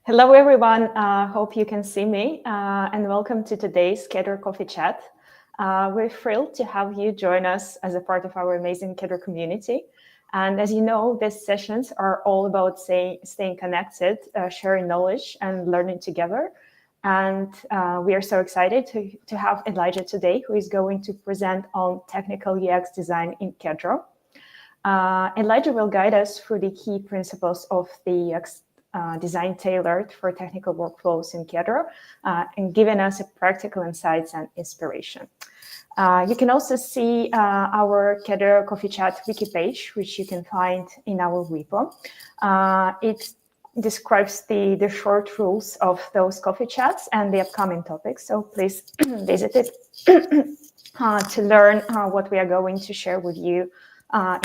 Hello, everyone. Hope you can see me, and welcome to today's Kedro Coffee Chat. We're thrilled to have you join us as a part of our amazing Kedro community. And as you know, these sessions are all about staying connected, sharing knowledge, and learning together. And we are so excited to have Elijah today, who is going to present on technical UX design in Kedro. Elijah will guide us through the key principles of the UX design tailored for technical workflows in Kedro, and giving us a practical insights and inspiration. You can also see our Kedro Coffee Chat wiki page, which you can find in our repo. It describes the short rules of those coffee chats and the upcoming topics. So please visit it to learn what we are going to share with you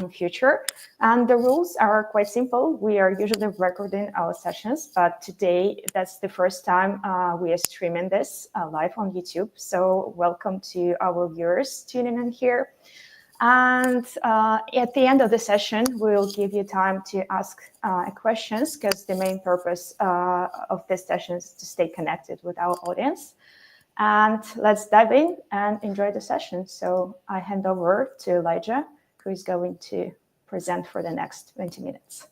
in future. And the rules are quite simple. We are usually recording our sessions, but today that's the first time we are streaming this live on YouTube. So welcome to our viewers tuning in here. And at the end of the session, we'll give you time to ask questions, because the main purpose of this session is to stay connected with our audience. And let's dive in and enjoy the session. So I hand over to Elijah, who is going to present for the next 20 minutes.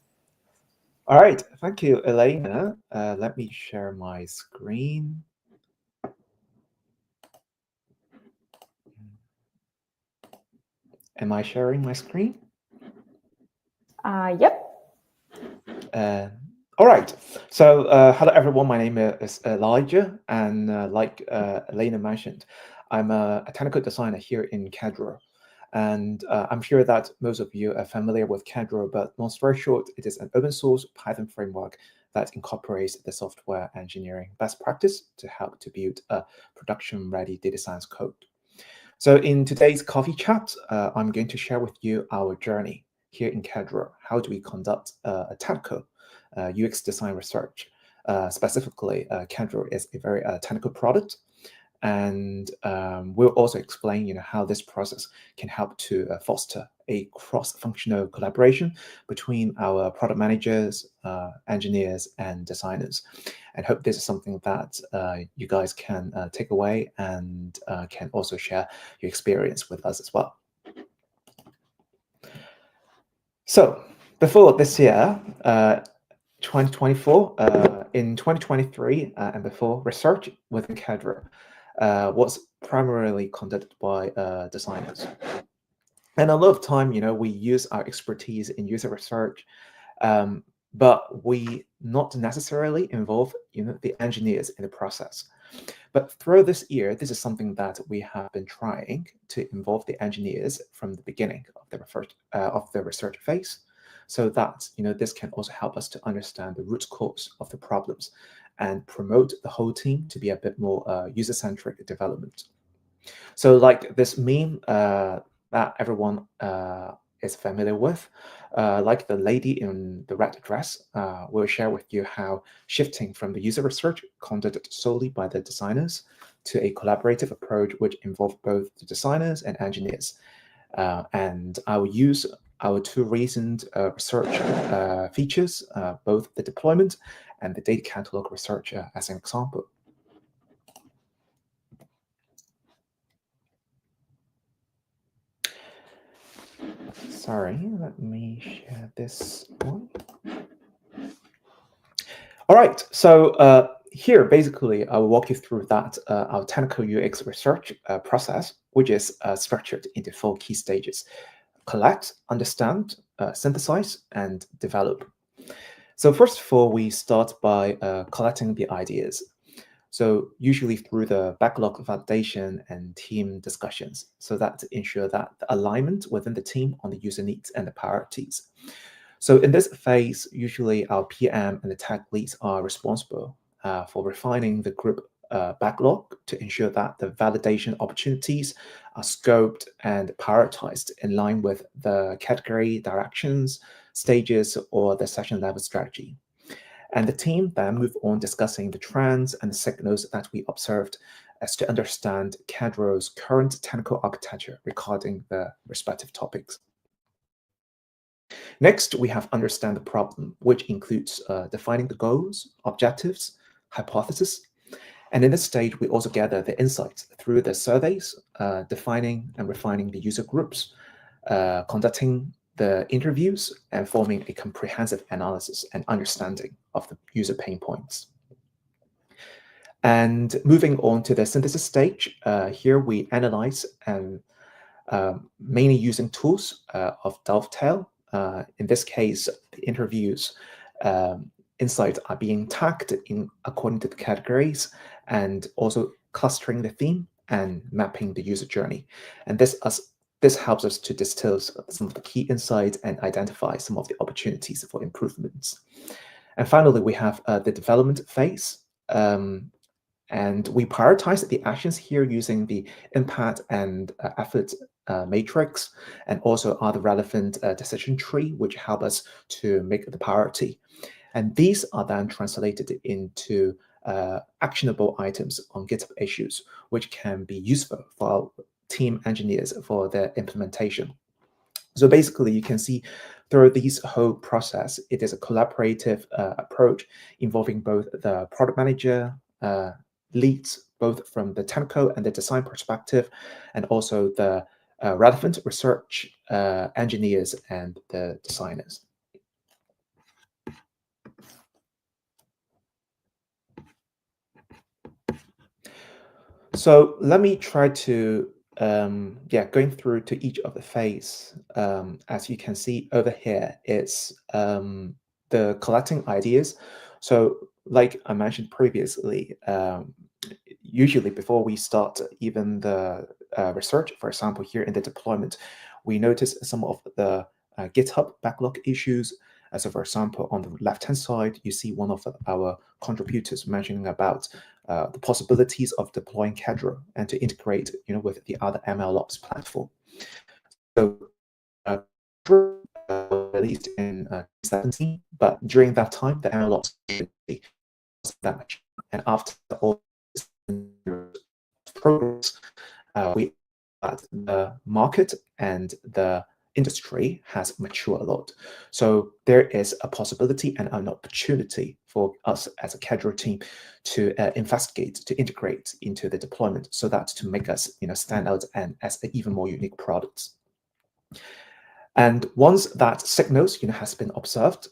All right, thank you, Elena. Let me share my screen. Am I sharing my screen? Yep. All right, so hello everyone, my name is Elijah, and like Elena mentioned, I'm a technical designer here in Kedro. And I'm sure that most of you are familiar with Kedro, but long story short, it is an open source Python framework that incorporates the software engineering best practice to help to build a production-ready data science code. So in today's coffee chat, I'm going to share with you our journey here in Kedro. How do we conduct a technical UX design research? Specifically, Kedro is a very technical product. And we'll also explain, how this process can help to foster a cross-functional collaboration between our product managers, engineers, and designers. And hope this is something that you guys can take away and can also share your experience with us as well. So before this year, 2024, in 2023 and before, research within Kedro was primarily conducted by designers. And a lot of time, we use our expertise in user research, but we not necessarily involve, the engineers in the process. But through this year, this is something that we have been trying to involve the engineers from the beginning of the research phase, so that this can also help us to understand the root cause of the problems and promote the whole team to be a bit more user-centric development. So like this meme that everyone is familiar with, like the lady in the red dress, will share with you how shifting from the user research conducted solely by the designers to a collaborative approach which involved both the designers and engineers. And I will use our two recent research features, both the deployment and the data catalog research as an example. Sorry, let me share this one. All right, so here, basically, I will walk you through that our technical UX research process, which is structured into 4 key stages: collect, understand, synthesize, and develop. So first of all, we start by collecting the ideas. So usually through the backlog validation and team discussions, so that to ensure that the alignment within the team on the user needs and the priorities. So in this phase, usually our PM and the tech leads are responsible for refining the group backlog to ensure that the validation opportunities are scoped and prioritized in line with the category directions, stages, or the session level strategy. And the team then move on discussing the trends and the signals that we observed as to understand Kedro's current technical architecture regarding the respective topics. Next, we have understand the problem, which includes defining the goals, objectives, hypothesis. And in this stage, we also gather the insights through the surveys, defining and refining the user groups, conducting the interviews, and forming a comprehensive analysis and understanding of the user pain points. And moving on to the synthesis stage, here we analyze and mainly using tools of Dovetail. In this case, the interviews insights are being tagged in according to the categories and also clustering the theme and mapping the user journey. And this helps us to distill some of the key insights and identify some of the opportunities for improvements. And finally, we have the development phase. And we prioritize the actions here using the impact and effort matrix, and also other relevant decision tree, which help us to make the priority. And these are then translated into actionable items on GitHub issues, which can be useful for our team engineers for their implementation. So basically, you can see through this whole process, it is a collaborative approach involving both the product manager, leads, both from the technical and the design perspective, and also the relevant research engineers and the designers. So let me try to going through to each of the phase. As you can see over here, it's the collecting ideas. So like I mentioned previously, usually before we start even the research, for example, here in the deployment, we notice some of the GitHub backlog issues. So for example, on the left-hand side, you see one of our contributors mentioning about the possibilities of deploying Kedro and to integrate, with the other MLOps platform. So released in 2017, but during that time, the MLOps wasn't that much. And after all this progress, we that the market and the industry has matured a lot. So there is a possibility and an opportunity for us as a Kedro team to investigate, to integrate into the deployment, so that to make us, stand out and as an even more unique products. And once that signals, has been observed,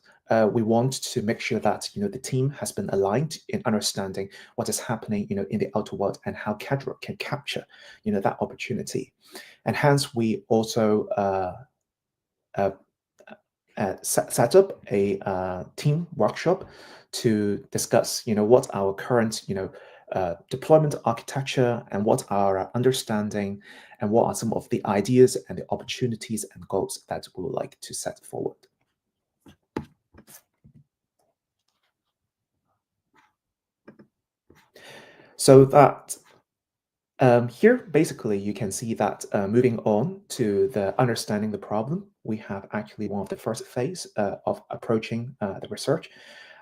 we want to make sure that the team has been aligned in understanding what is happening in the outer world and how Kedro can capture that opportunity. And hence we also set up a team workshop to discuss what our current deployment architecture and what our understanding and what are some of the ideas and the opportunities and goals that we would like to set forward. So that here, basically, you can see that moving on to the understanding the problem, we have actually one of the first phase of approaching the research.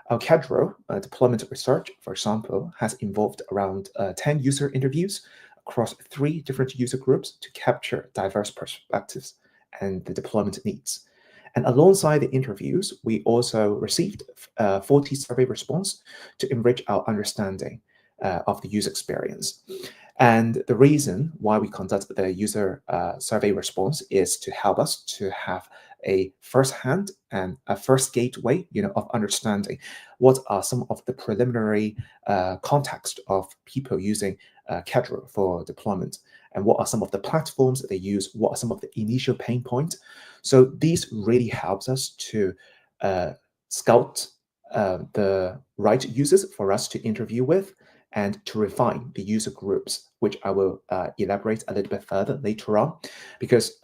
Our Kedro deployment research, for example, has involved around 10 user interviews across 3 different user groups to capture diverse perspectives and the deployment needs. And alongside the interviews, we also received 40 survey response to enrich our understanding of the user experience. And the reason why we conduct the user survey response is to help us to have a first-hand and a first gateway, of understanding what are some of the preliminary context of people using Kedro for deployment, and what are some of the platforms that they use, what are some of the initial pain points. So these really helps us to scout the right users for us to interview with, and to refine the user groups, which I will elaborate a little bit further later on, because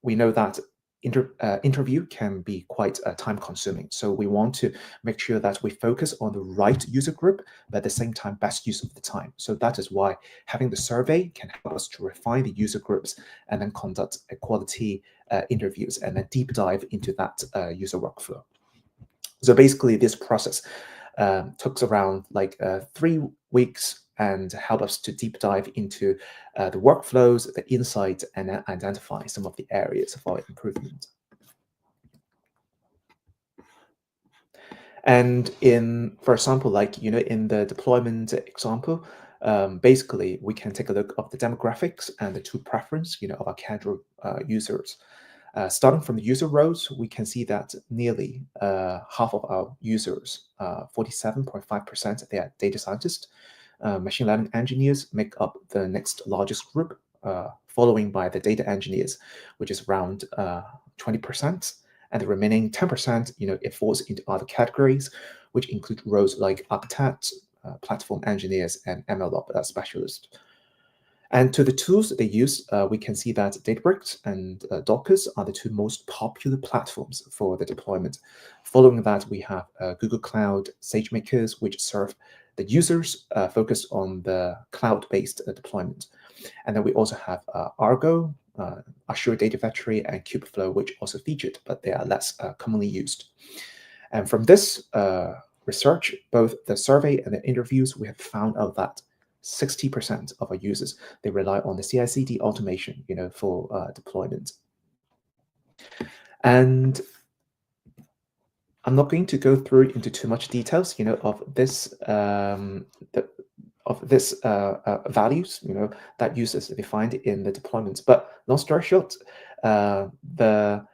we know that interview can be quite time-consuming. So we want to make sure that we focus on the right user group, but at the same time, best use of the time. So that is why having the survey can help us to refine the user groups and then conduct a quality interviews and then deep dive into that user workflow. So basically, this process took around 3 weeks and help us to deep dive into the workflows, the insights, and identify some of the areas for improvement. And for example, like, in the deployment example, basically we can take a look of the demographics and the tool preference, of our Kedro users. Starting from the user roles, we can see that nearly half of our users, 47.5%, they are data scientists. Machine learning engineers make up the next largest group, following by the data engineers, which is around 20%. And the remaining 10%, it falls into other categories, which include roles like architects, platform engineers, and MLOps specialists. And to the tools that they use, we can see that Databricks and Docker are the two most popular platforms for the deployment. Following that, we have Google Cloud SageMakers, which serve the users focused on the cloud-based deployment. And then we also have Argo, Azure Data Factory, and Kubeflow, which also featured, but they are less commonly used. And from this research, both the survey and the interviews, we have found out that 60% of our users, they rely on the CI/CD automation, for deployment. And I'm not going to go through into too much details, of this values, that users defined in the deployments. But long story short, the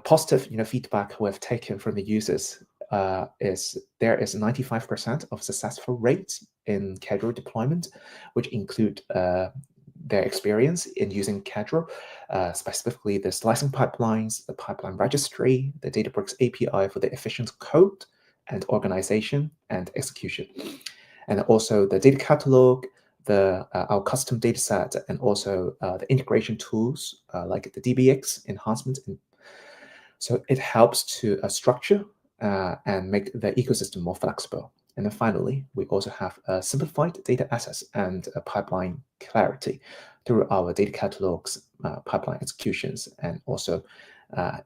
positive, feedback we have taken from the users is there is 95% of successful rates in Kedro deployment, which include their experience in using Kedro, specifically the slicing pipelines, the pipeline registry, the Databricks API for the efficient code and organization and execution, and also the data catalog, our custom data set, and also the integration tools like the DBX enhancement. So it helps to structure and make the ecosystem more flexible. And then finally, we also have simplified data access and pipeline clarity through our data catalogs, pipeline executions, and also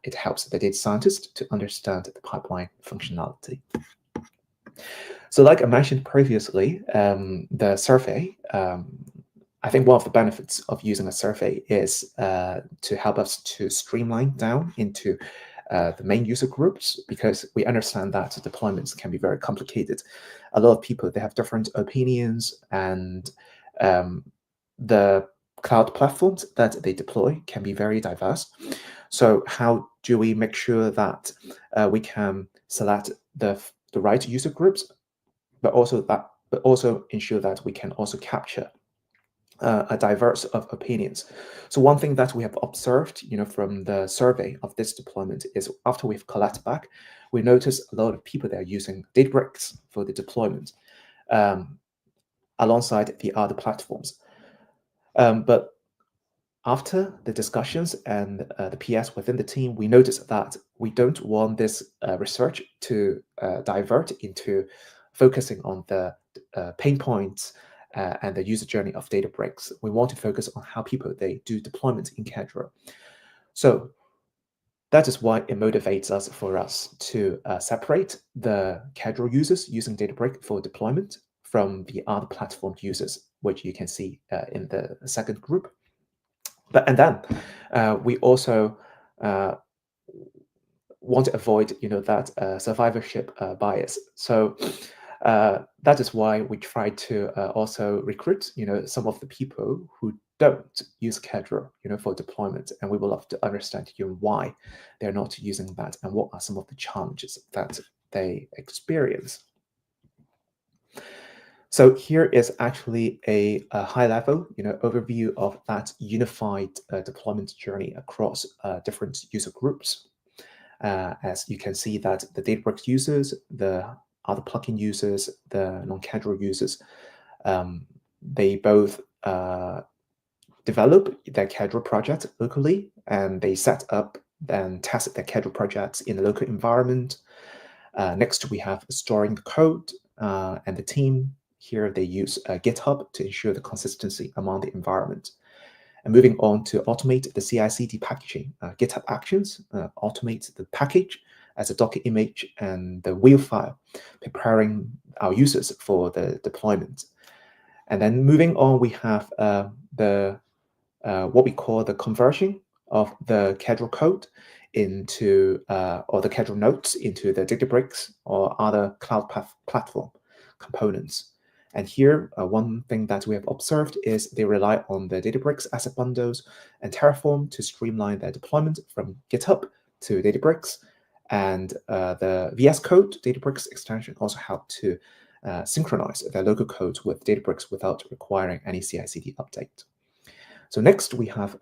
it helps the data scientist to understand the pipeline functionality. So like I mentioned previously, the survey, I think one of the benefits of using a survey is to help us to streamline down into the main user groups, because we understand that deployments can be very complicated. A lot of people, they have different opinions, and the cloud platforms that they deploy can be very diverse. So how do we make sure that we can select the right user groups, but also ensure that we can also capture a diverse of opinions? So one thing that we have observed, from the survey of this deployment is after we've collected back, we notice a lot of people that are using Databricks for the deployment alongside the other platforms. But after the discussions and the PS within the team, we noticed that we don't want this research to divert into focusing on the pain points and the user journey of Databricks. We want to focus on how people, they do deployment in Kedro. So that is why it motivates us for us to separate the Kedro users using Databricks for deployment from the other platform users, which you can see in the second group. And then we also want to avoid, that survivorship bias. So that is why we try to also recruit, some of the people who don't use Kedro, for deployment, and we would love to understand, why they're not using that and what are some of the challenges that they experience. So here is actually a high-level, overview of that unified deployment journey across different user groups. As you can see that the Databricks users, the other plugin users, the non-Kedro users, they both develop their Kedro project locally, and they set up and test their Kedro projects in a local environment. Next, we have storing the code, and the team here, they use GitHub to ensure the consistency among the environment. And moving on to automate the CI/CD packaging, GitHub Actions automate the package as a Docker image and the wheel file, preparing our users for the deployment. And then moving on, we have what we call the conversion of the Kedro code into or the Kedro nodes into the Databricks or other cloud platform components. And here, one thing that we have observed is they rely on the Databricks asset bundles and Terraform to streamline their deployment from GitHub to Databricks. And the VS Code Databricks extension also help to synchronize their local code with Databricks without requiring any CI/CD update. So next, we have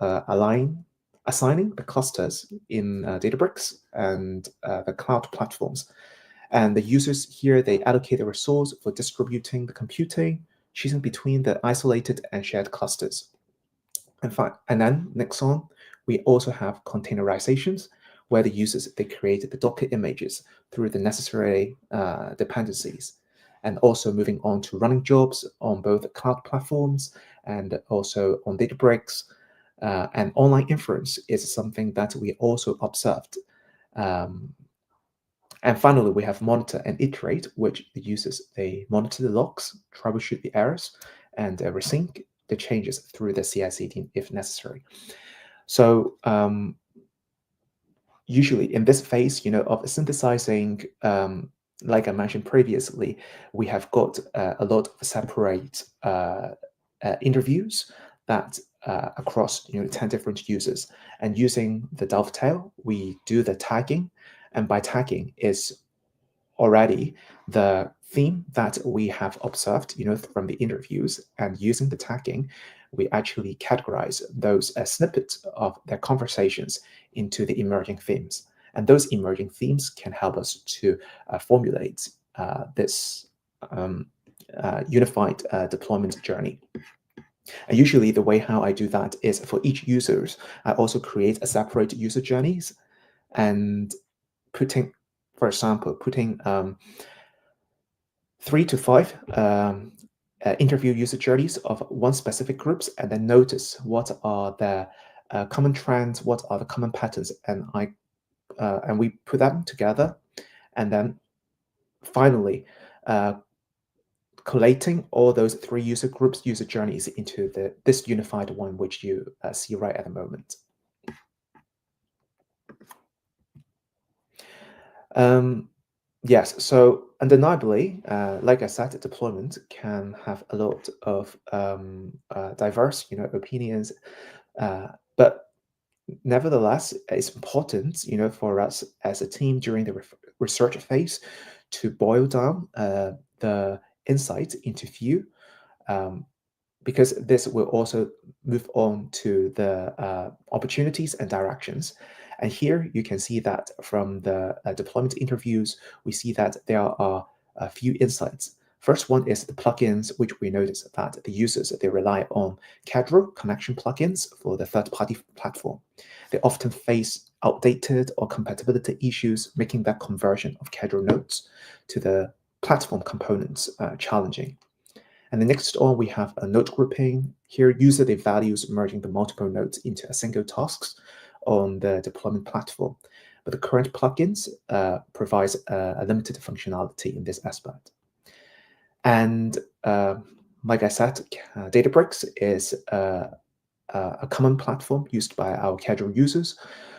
assigning the clusters in Databricks and the cloud platforms. And the users here, they allocate a resource for distributing the computing, choosing between the isolated and shared clusters. And then next on, we also have containerizations, where the users, they create the Docker images through the necessary dependencies. And also moving on to running jobs on both cloud platforms and also on Databricks. And online inference is something that we also observed. And finally, we have monitor and iterate, which the users, they monitor the logs, troubleshoot the errors, and resync the changes through the CI/CD if necessary. So usually in this phase, of synthesizing, like I mentioned previously, we have got a lot of separate interviews that across 10 different users. And using the dovetail, we do the tagging. And by tagging is already the theme that we have observed, from the interviews. And using the tagging, we actually categorize those snippets of their conversations into the emerging themes. And those emerging themes can help us to formulate this unified deployment journey. And usually the way how I do that is for each users, I also create a separate user journeys and for example, putting 3 to 5 interview user journeys of one specific groups, and then notice what are the common trends, what are the common patterns, and we put them together, and then finally collating all those 3 user groups, user journeys into this unified one, which you see right at the moment. Yes, so undeniably, like I said, deployment can have a lot of diverse, opinions, but nevertheless, it's important, for us as a team during the research phase to boil down the insights into few, because this will also move on to the opportunities and directions. And here you can see that from the deployment interviews, we see that there are a few insights. First one is the plugins, which we notice that the users, they rely on Kedro connection plugins for the third-party platform. They often face outdated or compatibility issues, making that conversion of Kedro nodes to the platform components challenging. And the next on, we have a node grouping. Here, user, they values merging the multiple nodes into a single tasks on the deployment platform. But the current plugins provides a limited functionality in this aspect. And like I said, Databricks is a common platform used by our Kedro users.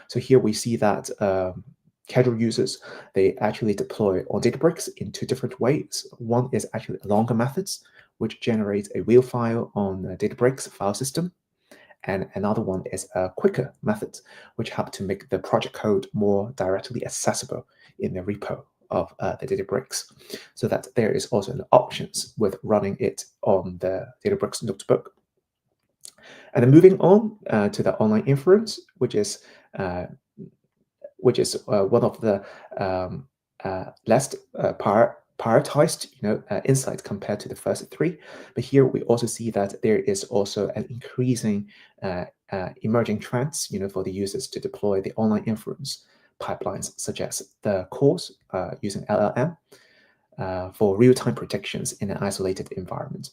So here we see that Kedro users, they actually deploy on Databricks in 2 different ways. One is actually longer methods, which generate a real file on the Databricks file system. And another one is a quicker method, which help to make the project code more directly accessible in the repo of the Databricks, so that there is also an options with running it on the Databricks notebook. And then moving on to the online inference, which is one of the less prioritized, insights compared to the first 3. But here we also see that there is also an increasing emerging trends, for the users to deploy the online inference pipelines, such as the course using LLM for real-time predictions in an isolated environment.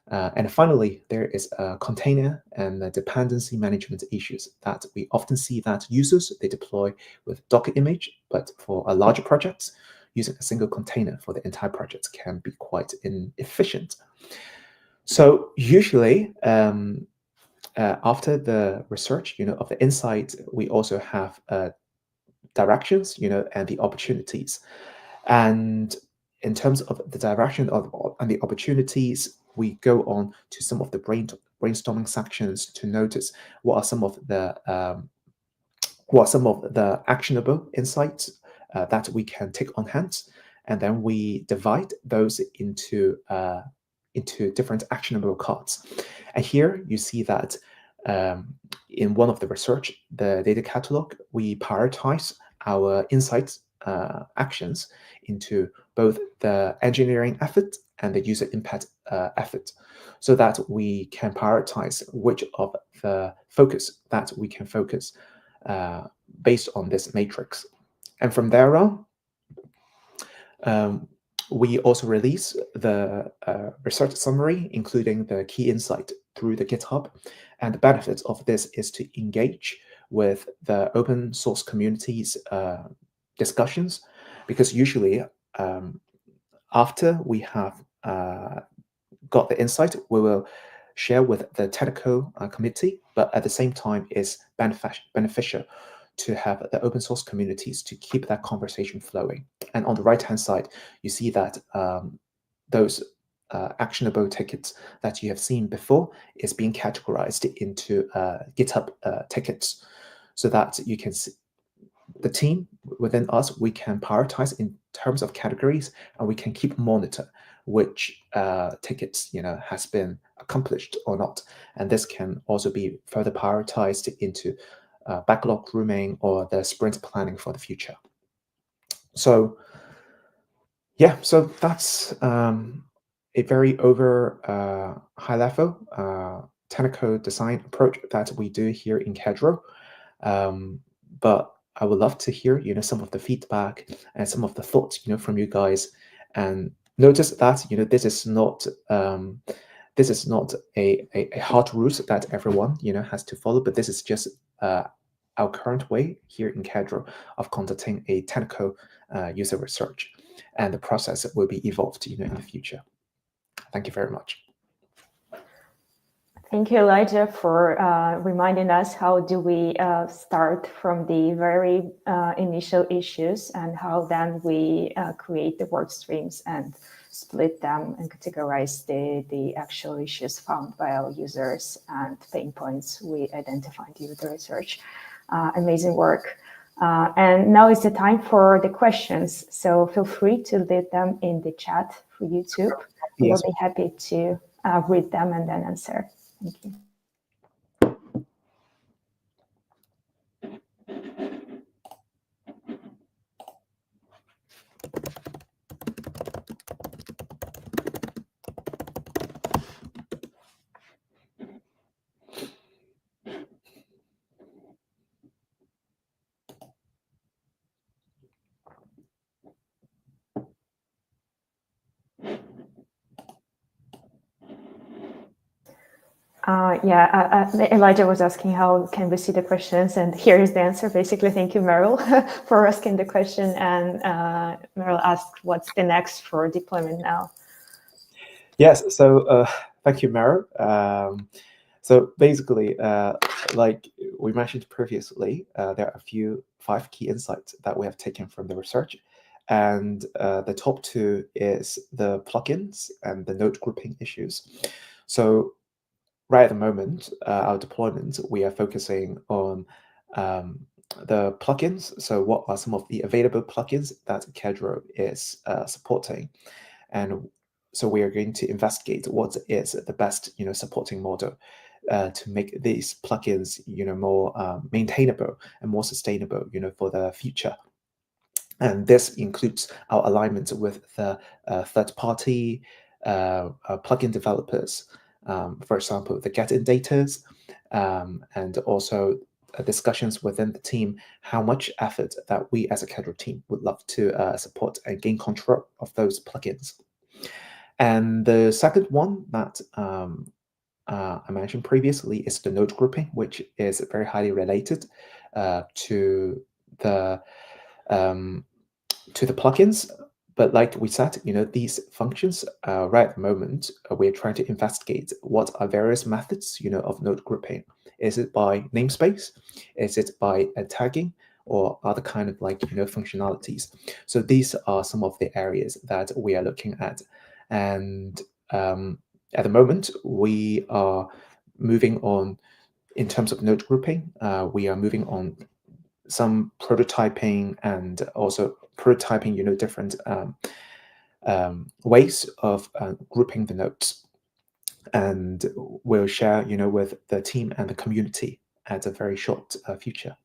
And finally, there is a container and the dependency management issues that we often see that users, they deploy with Docker image, but for a larger projects, using a single container for the entire project can be quite inefficient. So usually, after the research, of the insight, we also have directions, and the opportunities. And in terms of the direction and the opportunities, we go on to some of the brainstorming sections to notice what are some of the actionable insights that we can take on hand, and then we divide those into different actionable cards. And here you see that in one of the research, the data catalog, we prioritize our insights actions into both the engineering effort and the user impact effort, so that we can prioritize which of the focus that we can focus based on this matrix. And from there on, we also release the research summary, including the key insight through the GitHub. And the benefit of this is to engage with the open source community's discussions, because usually after we have got the insight, we will share with the technical committee, but at the same time, it's beneficial to have the open source communities to keep that conversation flowing. And on the right-hand side, you see that those actionable tickets that you have seen before is being categorized into GitHub tickets, so that you can see the team within us, we can prioritize in terms of categories, and we can keep monitor which tickets has been accomplished or not. And this can also be further prioritized into backlog grooming or the sprint planning for the future. So yeah, so that's a very high level technical design approach that we do here in Kedro. But I would love to hear some of the feedback and some of the thoughts from you guys. And notice that this is not a hard route that everyone has to follow, but this is just our current way here in Kedro of conducting a technical user research, and the process will be evolved in the future. Thank you very much. Thank you, Elijah, for reminding us how do we start from the very initial issues, and how then we create the work streams and split them and categorize the actual issues found by our users and pain points we identified during the research. Amazing work. And now is the time for the questions. So feel free to leave them in the chat for YouTube. Yes. We'll be happy to read them and then answer. Thank you. Elijah was asking how can we see the questions, and here is the answer. Basically, thank you, Meryl, for asking the question. And Meryl asked, what's the next for deployment now? Yes, so thank you, Meryl. So basically, like we mentioned previously, there are 5 key insights that we have taken from the research. And the top 2 is the plugins and the node grouping issues. So right at the moment, our deployment, we are focusing on the plugins. So what are some of the available plugins that Kedro is supporting? And so we are going to investigate what is the best supporting model to make these plugins more maintainable and more sustainable for the future. And this includes our alignment with the third-party plugin developers, for example, the get-in-datas, and also discussions within the team, how much effort that we as a Kedro team would love to support and gain control of those plugins. And the second one that I mentioned previously is the node grouping, which is very highly related to the plugins. But like we said, these functions right at the moment, we're trying to investigate what are various methods, of node grouping. Is it by namespace? Is it by tagging? or other kind of like, functionalities. So these are some of the areas that we are looking at. And at the moment, we are moving on in terms of node grouping. We are moving on some prototyping and also prototyping, different ways of grouping the nodes. And we'll share, with the team and the community at a very short future.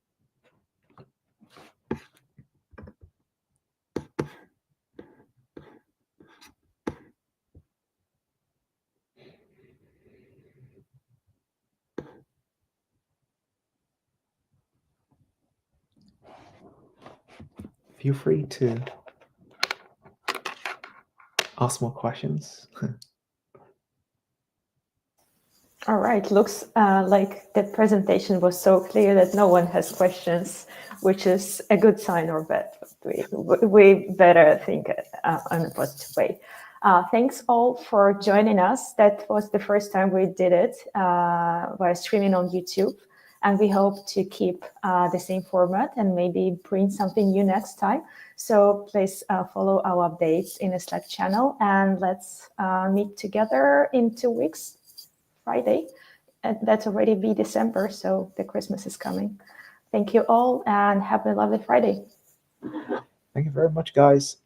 Feel free to ask more questions. All right, looks like the presentation was so clear that no one has questions, which is a good sign or bad. We better think in a positive way. Thanks all for joining us. That was the first time we did it by streaming on YouTube. And we hope to keep the same format and maybe bring something new next time. So please follow our updates in a Slack channel, and let's meet together in 2 weeks, Friday. And that's already be December, so the Christmas is coming. Thank you all, and have a lovely Friday. Thank you very much, guys.